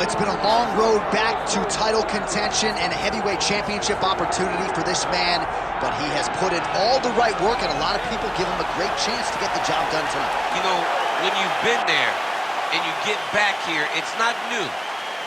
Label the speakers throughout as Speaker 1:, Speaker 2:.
Speaker 1: it's been a long road back to title contention and a heavyweight championship opportunity for this man, but he has put in all the right work, and a lot of people give him a great chance to get the job done tonight.
Speaker 2: You know, when you've been there and you get back here, it's not new.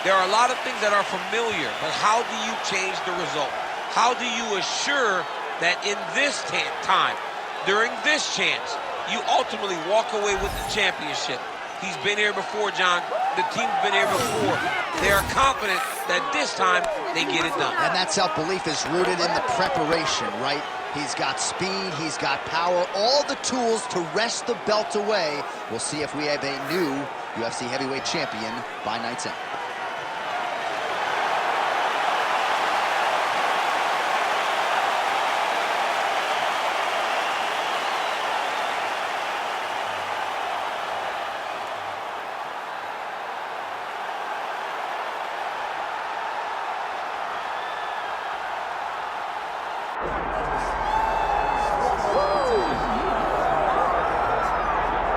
Speaker 2: There are a lot of things that are familiar, but how do you change the result? How do you assure that in this time, during this chance, you ultimately walk away with the championship? He's been here before, John. The team's been here before. They are confident that this time they get it done.
Speaker 1: And that self-belief is rooted in the preparation, right? He's got speed, he's got power, all the tools to wrest the belt away. We'll see if we have a new UFC heavyweight champion by night's end.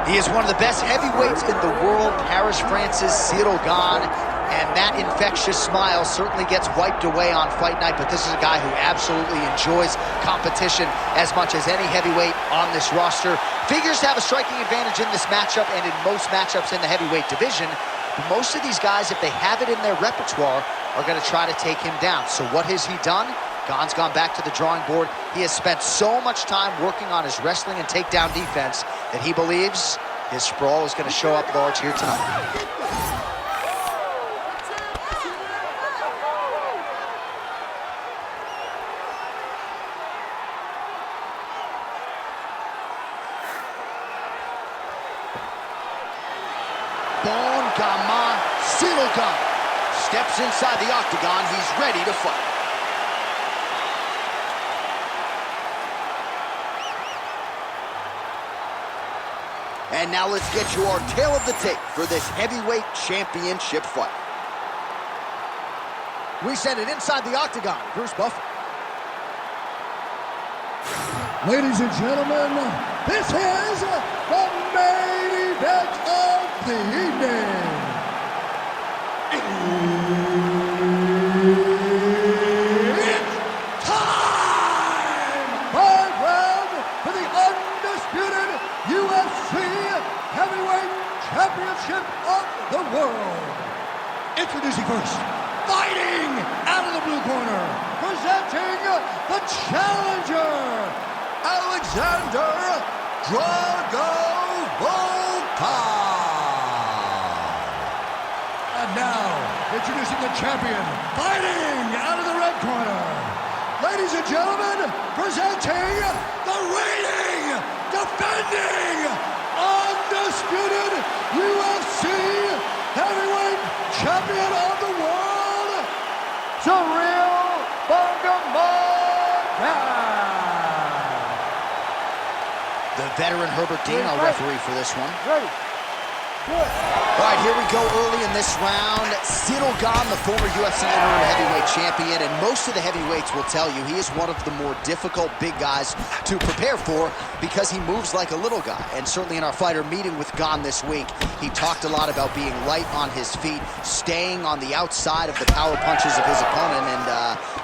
Speaker 1: He is one of the best heavyweights in the world, Paris, France's Ciryl Gane, and that infectious smile certainly gets wiped away on fight night, but this is a guy who absolutely enjoys competition as much as any heavyweight on this roster. Figures to have a striking advantage in this matchup and in most matchups in the heavyweight division. But most of these guys, if they have it in their repertoire, are going to try to take him down. So what has he done? Gane's gone back to the drawing board. He has spent so much time working on his wrestling and takedown defense that he believes his sprawl is going to show up large here tonight. Ciryl Gane steps inside the octagon. He's ready to fight. And now let's get you our tale of the tape for this heavyweight championship fight. We send it inside the octagon. Bruce Buffer.
Speaker 3: Ladies and gentlemen, this is the main event of the evening. It's time! 5 rounds for the undisputed UFC Heavyweight Championship of the world. Introducing first, fighting out of the blue corner, presenting the challenger, Alexander Drago Volkov. And now, introducing the champion, fighting out of the red corner. Ladies and gentlemen, presenting the reigning, defending, undisputed UFC heavyweight champion of the world, Ciryl Gane.
Speaker 1: The veteran Herbert Dean, our referee for this one.
Speaker 3: Ready. Good.
Speaker 1: All right, here we go early in this round. Ciryl Gane, the former UFC interim heavyweight champion, and most of the heavyweights will tell you he is one of the more difficult big guys to prepare for because he moves like a little guy. And certainly in our fighter meeting with Gane this week, he talked a lot about being light on his feet, staying on the outside of the power punches of his opponent, and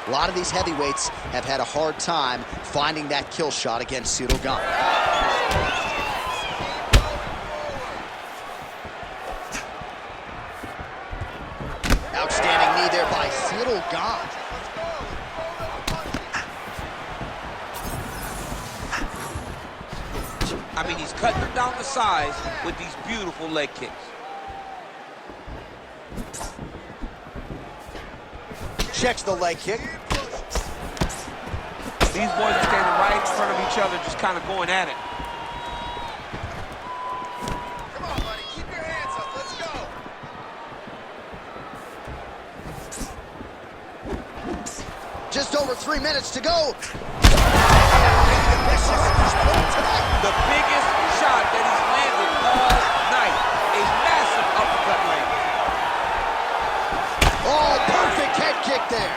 Speaker 1: a lot of these heavyweights have had a hard time finding that kill shot against Ciryl Gane. Outstanding knee there by Ciryl Gane.
Speaker 2: I mean, he's cutting them down to size with these beautiful leg kicks.
Speaker 1: Checks the leg kick.
Speaker 2: These boys are standing right in front of each other, just kind of going at it.
Speaker 4: Come on, buddy. Keep your hands up. Let's go.
Speaker 1: Just over 3 minutes to go.
Speaker 2: The biggest shot that he's landed all night. A massive uppercut land.
Speaker 1: Oh, perfect head kick there.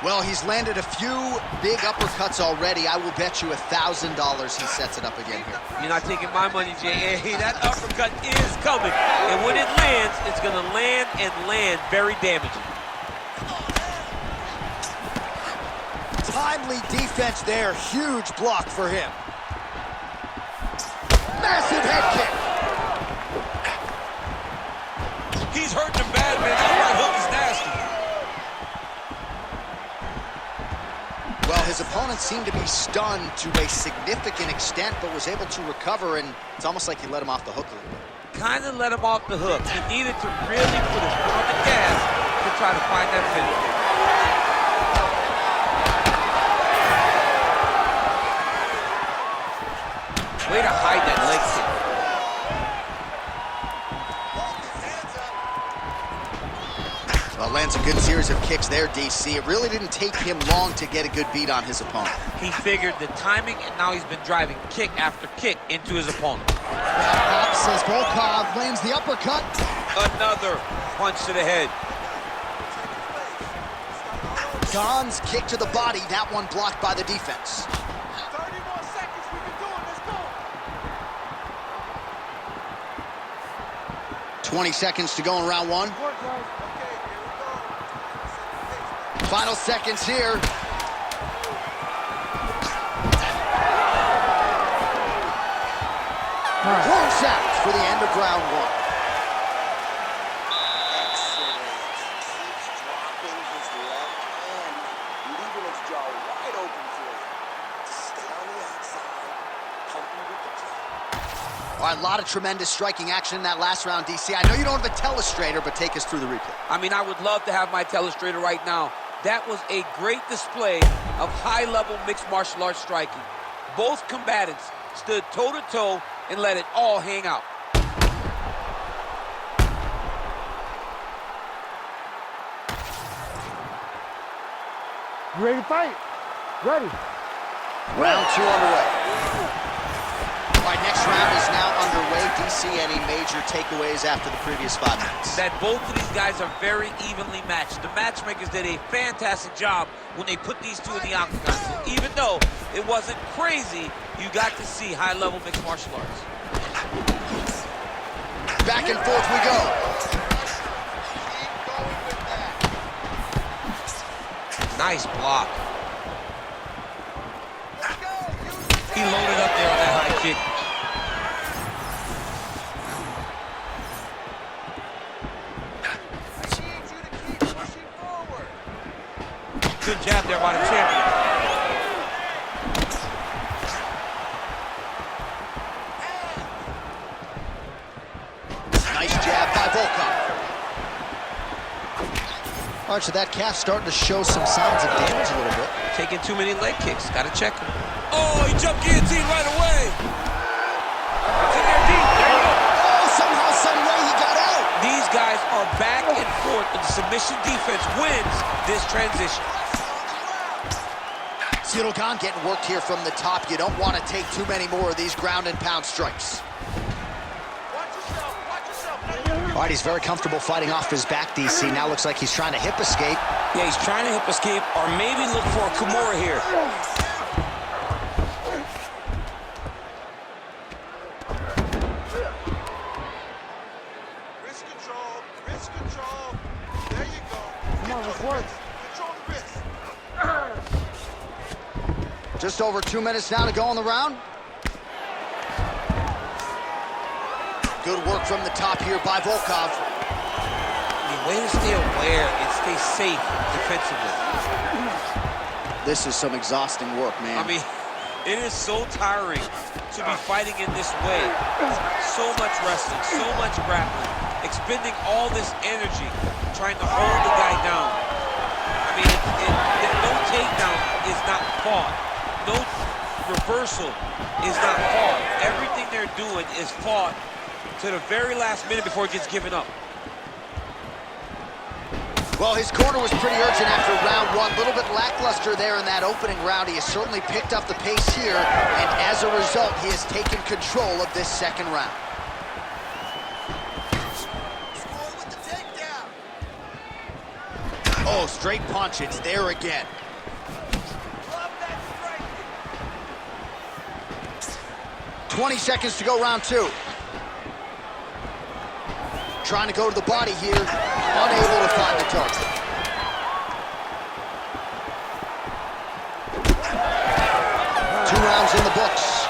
Speaker 1: Well, he's landed a few big uppercuts already. I will bet you $1,000 he sets it up again here.
Speaker 2: You're not taking my money, Jay. Hey, that uppercut is coming. And when it lands, it's going to land and land very damaging.
Speaker 1: Timely defense there. Huge block for him. Massive head kick.
Speaker 2: He's hurting him bad, man. That right hook is nasty.
Speaker 1: Well, his opponent seemed to be stunned to a significant extent, but was able to recover, and it's almost like he let him off the hook a little bit.
Speaker 2: Kind of let him off the hook. He needed to really put his foot on the gas to try to find that finish. Way to hide that leg kick.
Speaker 1: Well, lands a good series of kicks there, DC. It really didn't take him long to get a good beat on his opponent.
Speaker 2: He figured the timing, and now he's been driving kick after kick into his opponent.
Speaker 1: Back says Volkov, lands the uppercut.
Speaker 2: Another punch to the head.
Speaker 1: Gane's kick to the body, that one blocked by the defense.
Speaker 4: 30 more seconds, we can do it, let's go.
Speaker 1: 20 seconds to go in round one. Final seconds here. Close out for the end of round one.
Speaker 4: Excellent. Keeps dropping his left hand, leaving his jaw wide open for him. Stay on the outside, pumping with the jab.
Speaker 1: All right, a lot of tremendous striking action in that last round, DC. I know you don't have a telestrator, but take us through the replay.
Speaker 2: I mean, I would love to have my telestrator right now. That was a great display of high-level mixed martial arts striking. Both combatants stood toe-to-toe and let it all hang out.
Speaker 5: You ready to fight? Ready.
Speaker 1: Round two underway. All right, next round is now underway. DC, any major takeaways after the previous 5 minutes?
Speaker 2: That both of these guys are very evenly matched. The matchmakers did a fantastic job when they put these two in the octagon. So even though it wasn't crazy, you got to see high-level mixed martial arts.
Speaker 1: Back and forth we go.
Speaker 4: Keep going with that.
Speaker 2: Nice block.
Speaker 4: Go,
Speaker 2: He loaded up there on that high kick.
Speaker 4: I need you to keep pushing forward.
Speaker 2: Good jab there by the champion.
Speaker 1: Nice jab by Volkov. All right, so that calf starting to show some signs of damage a little bit.
Speaker 2: Taking too many leg kicks. Got to check him. Oh, he jumped guillotine right away. It's in there deep. There you go.
Speaker 1: Oh, somehow, some way he got out.
Speaker 2: These guys are back and forth, and the submission defense wins this transition.
Speaker 1: Ciryl Gane getting worked here from the top. You don't want to take too many more of these ground and pound strikes.
Speaker 4: Watch yourself, watch yourself.
Speaker 1: All right, he's very comfortable fighting off his back, DC. Now looks like he's trying to hip escape.
Speaker 2: Yeah, he's trying to hip escape or maybe look for a Kimura here.
Speaker 4: Wrist control, wrist control. There you go.
Speaker 5: Come on, let's work.
Speaker 4: Control the wrist.
Speaker 1: Just over 2 minutes now to go in the round. Good work from the top here by Volkov.
Speaker 2: I mean, way to stay aware and stay safe defensively.
Speaker 1: This is some exhausting work, man.
Speaker 2: I mean, it is so tiring to be fighting in this way. So much wrestling, so much grappling, expending all this energy trying to hold the guy down. I mean, no takedown is not fought. No reversal is not fought. Everything they're doing is fought to the very last minute before it gets given up.
Speaker 1: Well, his corner was pretty urgent after round one. A little bit lackluster there in that opening round. He has certainly picked up the pace here, and as a result, he has taken control of this second round.
Speaker 4: Score with the takedown.
Speaker 1: Oh, straight punch. It's there again. 20 seconds to go, round 2. Trying to go to the body here. Unable to find the target. Two rounds in the books.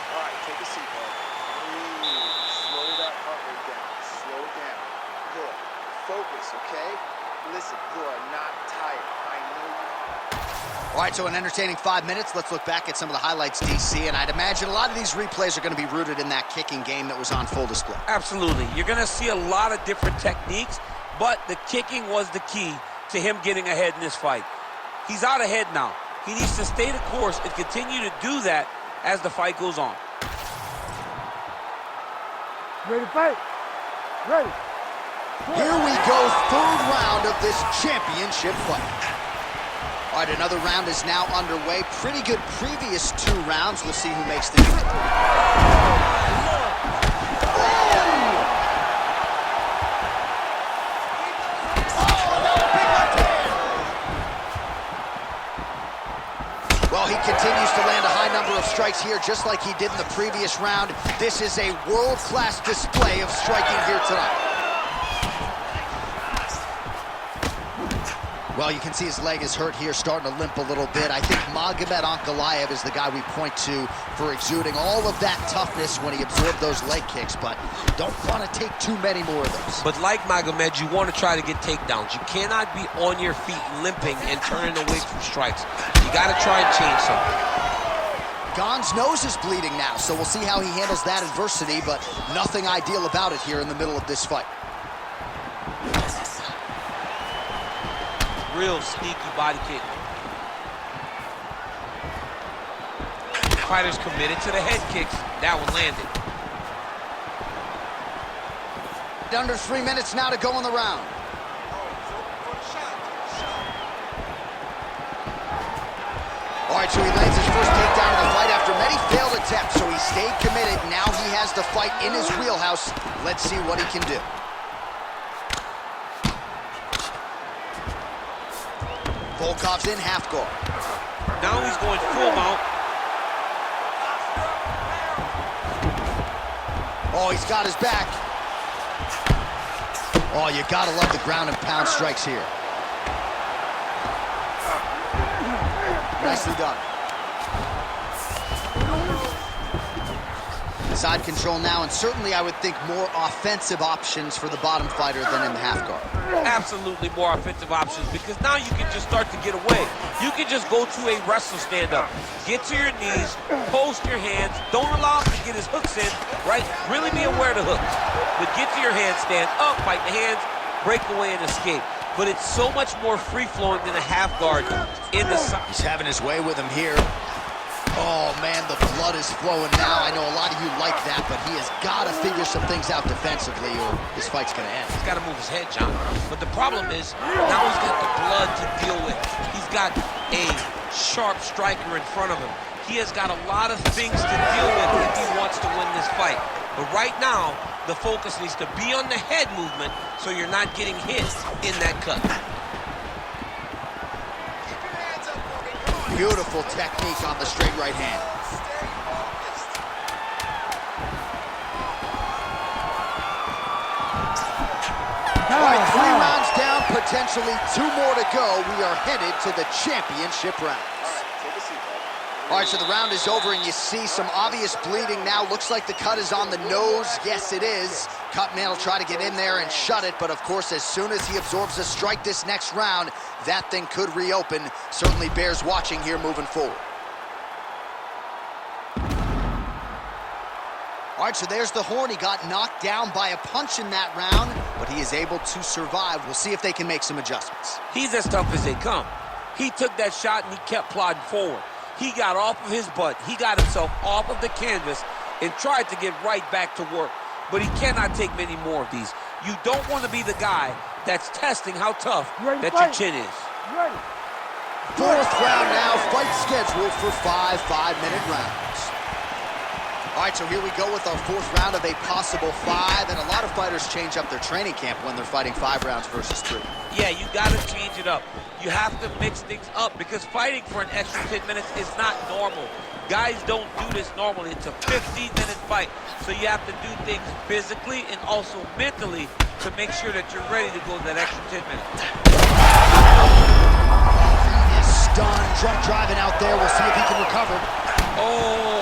Speaker 4: All right, take a seat, bud. Slow that heart rate down. Slow it down. Good. Focus, okay? Listen, you are not tired. I know you.
Speaker 1: All right, so an entertaining 5 minutes. Let's look back at some of the highlights, DC, and I'd imagine a lot of these replays are going to be rooted in that kicking game that was on full display.
Speaker 2: Absolutely. You're going to see a lot of different techniques, but the kicking was the key to him getting ahead in this fight. He's out ahead now. He needs to stay the course and continue to do that as the fight goes on.
Speaker 5: Ready to fight? Ready.
Speaker 1: Here we go, third round of this championship fight. All right, another round is now underway. Pretty good previous 2 rounds. We'll see who makes the Well, he continues to land a high number of strikes here, just like he did in the previous round. This is a world-class display of striking here tonight. Well, you can see his leg is hurt here, starting to limp a little bit. I think Magomed Ankalaev is the guy we point to for exuding all of that toughness when he absorbed those leg kicks, but don't want to take too many more of those.
Speaker 2: But like Magomed, you want to try to get takedowns. You cannot be on your feet limping and turning away from strikes. You got to try and change something.
Speaker 1: Gane's nose is bleeding now, so we'll see how he handles that adversity, but nothing ideal about it here in the middle of this fight.
Speaker 2: Real sneaky body kick. Fighter's committed to the head kicks. That one landed.
Speaker 1: Under 3 minutes now to go in the round. All right, so he lands his first takedown of the fight after many failed attempts, so he stayed committed. Now he has the fight in his wheelhouse. Let's see what he can do. Volkov's in half guard.
Speaker 2: Now he's going full mount.
Speaker 1: Oh, he's got his back. Oh, you gotta love the ground and pound strikes here. Nicely done. Side control now, and certainly I would think more offensive options for the bottom fighter than in the half guard.
Speaker 2: Absolutely more offensive options, because now you can just start to get away. You can just go to a wrestle stand-up. Get to your knees, post your hands, don't allow him to get his hooks in, right? Really be aware of the hooks. But get to your handstand, up, fight the hands, break away and escape. But it's so much more free-flowing than a half guard in the side.
Speaker 1: He's having his way with him here. Oh, man, the blood is flowing now. I know a lot of you like that, but he has got to figure some things out defensively or this fight's going to end.
Speaker 2: He's got to move his head, John. But the problem is, now he's got the blood to deal with. He's got a sharp striker in front of him. He has got a lot of things to deal with if he wants to win this fight. But right now, the focus needs to be on the head movement so you're not getting hit in that cut.
Speaker 1: Beautiful technique on the straight right hand. All right, 3 rounds down, potentially 2 more to go. We are headed to the championship rounds. All right, so the round is over, and you see some obvious bleeding now. Looks like the cut is on the nose. Yes, it is. Cutman will try to get in there and shut it, but of course, as soon as he absorbs a strike this next round, that thing could reopen. Certainly bears watching here moving forward. All right, so there's the horn. He got knocked down by a punch in that round, but he is able to survive. We'll see if they can make some adjustments.
Speaker 2: He's as tough as they come. He took that shot and he kept plodding forward. He got off of his butt. He got himself off of the canvas and tried to get right back to work. But he cannot take many more of these. You don't want to be the guy that's testing how tough that your chin is.
Speaker 5: Ready.
Speaker 1: 4th round now, fight scheduled for 5 5-minute rounds. All right, so here we go with our fourth round of a possible 5, and a lot of fighters change up their training camp when they're fighting 5 rounds versus 3.
Speaker 2: Yeah, you got to change it up. You have to mix things up because fighting for an extra 10 minutes is not normal. Guys don't do this normally. It's a 15-minute fight, so you have to do things physically and also mentally to make sure that you're ready to go that extra 10 minutes.
Speaker 1: He is stunned, drunk driving out there. We'll see if he can recover.
Speaker 2: Oh!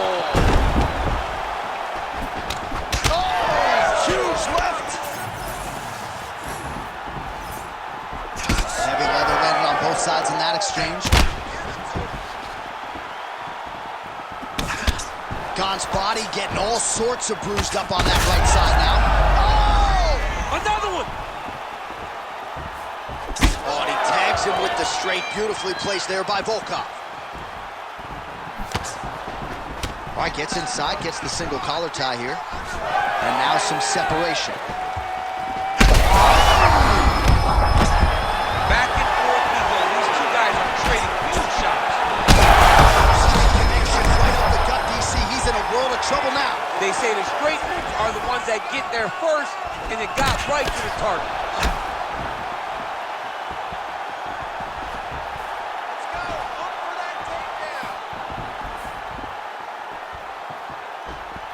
Speaker 1: Huge left. Heavy leather landed on both sides in that exchange. Gane's body getting all sorts of bruised up on that right side now. Oh!
Speaker 2: Another one!
Speaker 1: Oh, and he tags him with the straight, beautifully placed there by Volkov. All right, gets inside, gets the single collar tie here. And now some separation.
Speaker 2: Back and forth we go. These two guys are trading huge shots.
Speaker 1: Straight connection right up the gut, DC. He's in a world of trouble now.
Speaker 2: They say the straight ones are the ones that get there first, and it got right to the target.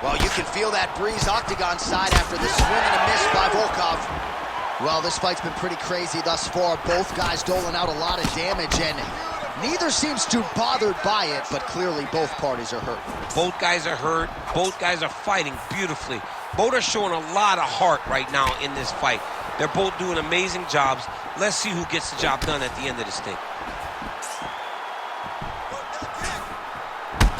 Speaker 1: Well, you can feel that breeze octagon side after the swing and a miss by Volkov. Well, this fight's been pretty crazy thus far. Both guys doling out a lot of damage, and neither seems too bothered by it, but clearly both parties are hurt.
Speaker 2: Both guys are hurt. Both guys are fighting beautifully. Both are showing a lot of heart right now in this fight. They're both doing amazing jobs. Let's see who gets the job done at the end of this thing.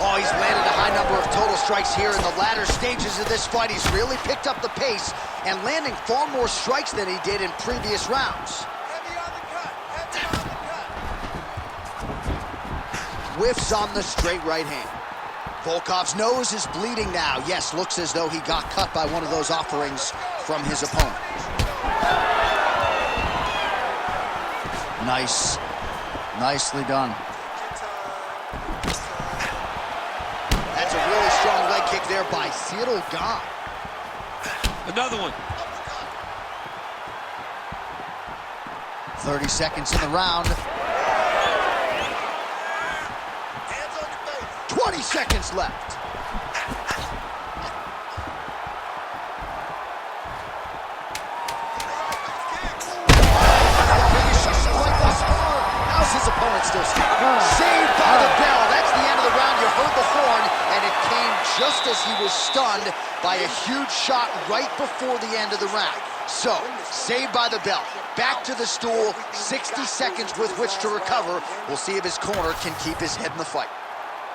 Speaker 1: Oh, he's landed a high number of total strikes here in the latter stages of this fight. He's really picked up the pace and landing far more strikes than he did in previous rounds.
Speaker 4: Heavy on the cut. Heavy on the cut.
Speaker 1: Whiffs on the straight right hand. Volkov's nose is bleeding now. Yes, looks as though he got cut by one of those offerings from his opponent. Nice. Nicely done. That's a really strong leg kick there by Ciryl Gane.
Speaker 2: Another one.
Speaker 1: 30 seconds in the round. 20 seconds left. How's his opponent still standing? Saved by the bell. That's the end of the round. You heard the horn, and it came just as he was stunned by a huge shot right before the end of the round. So, saved by the bell. Back to the stool, 60 seconds with which to recover. We'll see if his corner can keep his head in the fight.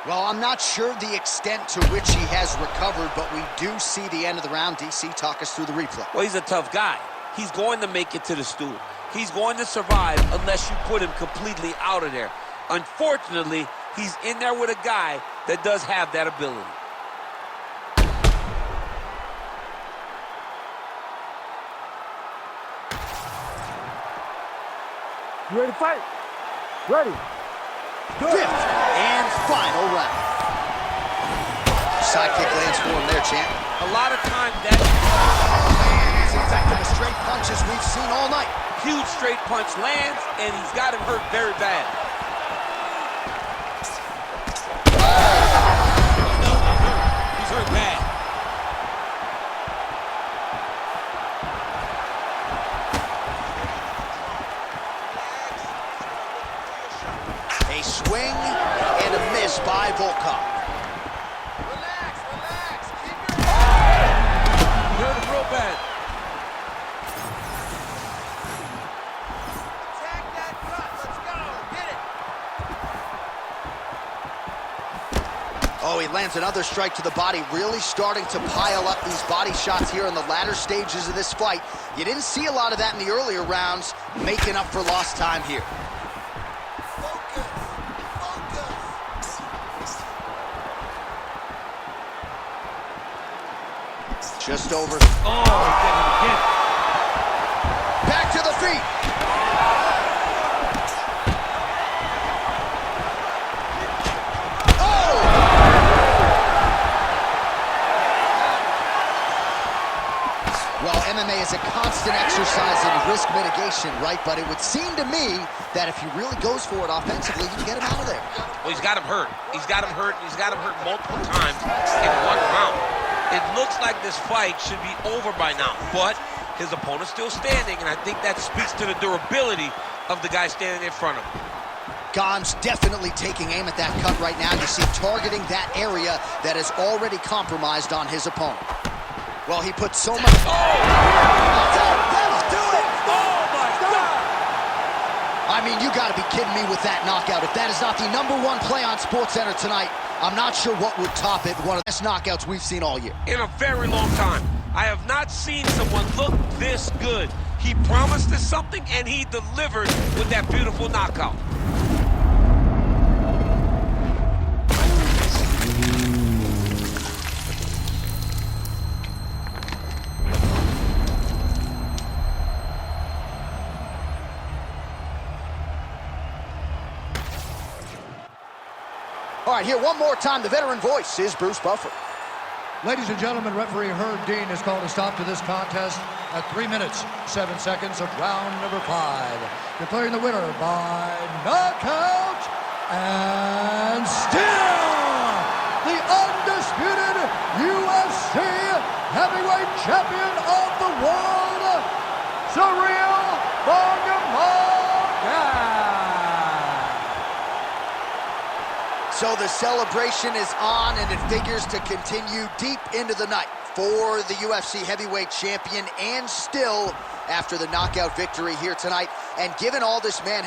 Speaker 1: Well, I'm not sure the extent to which he has recovered, but we do see the end of the round. DC, talk us through the replay.
Speaker 2: Well, he's a tough guy. He's going to make it to the stool. He's going to survive unless you put him completely out of there. Unfortunately, he's in there with a guy that does have that ability.
Speaker 5: You ready to fight? Ready.
Speaker 1: Fifth and final round. Sidekick lands for him there, champ.
Speaker 2: A lot of times that
Speaker 1: He's effective as straight punches we've seen all night.
Speaker 2: huge straight punch lands, and he's got him hurt very bad. He's hurt bad.
Speaker 1: A swing and a miss by Volkov.
Speaker 4: Relax, relax. Keep your
Speaker 2: He hurt him real bad.
Speaker 4: attack that cut. Let's go. Get it.
Speaker 1: Oh, he lands another strike to the body, really starting to pile up these body shots here in the latter stages of this fight. You didn't see a lot of that in the earlier rounds, making up for lost time here.
Speaker 4: Focus. Focus.
Speaker 1: Just over.
Speaker 2: Oh, he got him again.
Speaker 1: Back to the feet. Oh! Well, MMA is a constant exercise in risk mitigation, right? But it would seem to me that if he really goes for it offensively, he can get him out of there.
Speaker 2: Well, he's got him hurt. He's got him hurt, and he's got him hurt multiple times in one round. It looks like this fight should be over by now, but his opponent's still standing, and I think that speaks to the durability of the guy standing in front of him.
Speaker 1: Gane's definitely taking aim at that cut right now. You see targeting that area that is already compromised on his opponent. Well, he put so much...
Speaker 2: Oh!
Speaker 1: That'll do it!
Speaker 2: Oh, my God!
Speaker 1: I mean, you got to be kidding me with that knockout. If that is not the #1 play on SportsCenter tonight, I'm not sure what would top it. One of the best knockouts we've seen all year.
Speaker 2: In a very long time. I have not seen someone look this good. He promised us something, and he delivered with that beautiful knockout.
Speaker 1: All right, here one more time, the veteran voice is Bruce Buffer.
Speaker 3: Ladies and gentlemen, referee Herb Dean has called a stop to this contest at 3 minutes, 7 seconds of round number 5. Declaring the winner by knockout and still the undisputed UFC heavyweight champion of the world, Ciryl Gane.
Speaker 1: So the celebration is on, and it figures to continue deep into the night for the UFC heavyweight champion, and still after the knockout victory here tonight. And given all this man